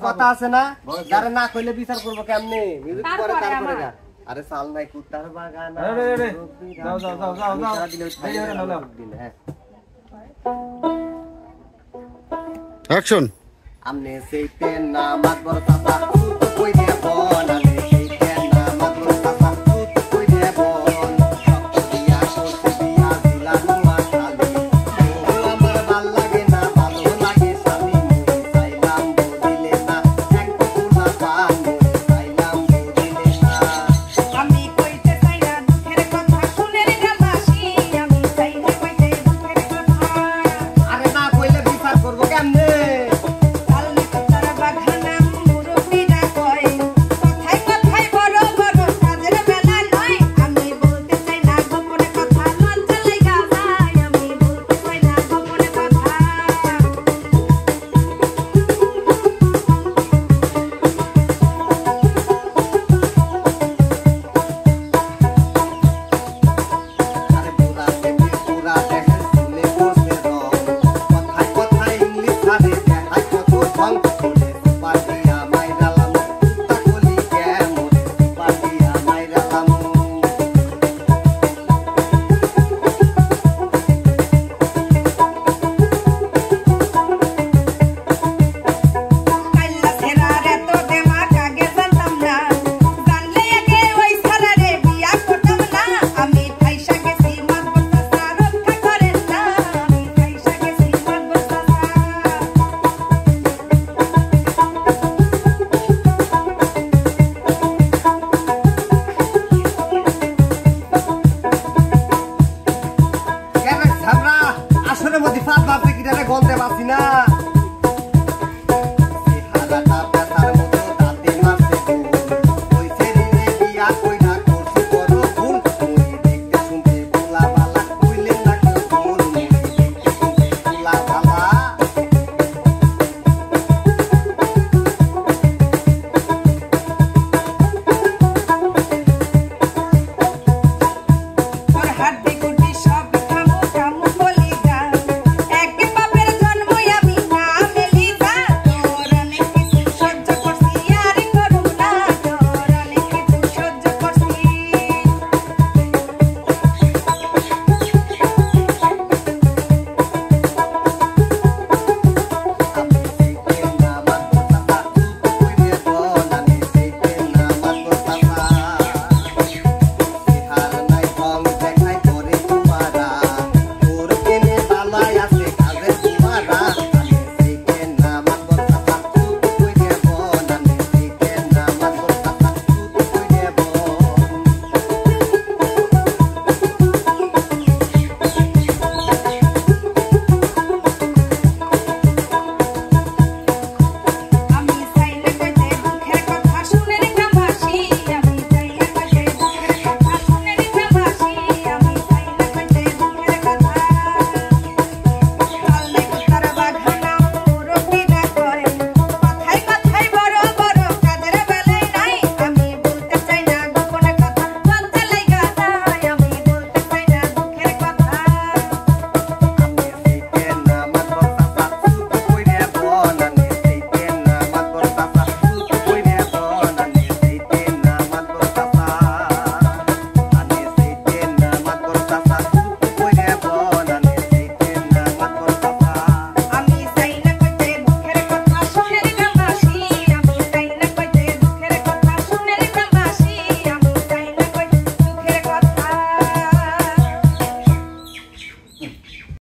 কথা আছে না যারা না কইলে বিচার করবো কেমনে মিউজিক পরে তারপরে গা আরে সাল নাই কুত্তার বাগান যাও যাও যাও যাও যাও অ্যাকশন আমনে সেইতে নামাজ বড় চাচা তুই কই দে বল আমনে সেইতে নামাজ বড় চাচা তুই কই দে বল সব দিয়া করতে দিয়া দিলাম মাশালি ও আমার ভাল লাগে না ভালো লাগে শালি চাইলাম দিলে না এক কুলা পান চাইলাম দিলে না আমি কইতে চাই না দুঃখের কথা শুনে রে গামাসি আমি চাই না কইতে দুঃখের কথা আরে না কইলে বিচার করব কেমনে গন্ধে বাসি না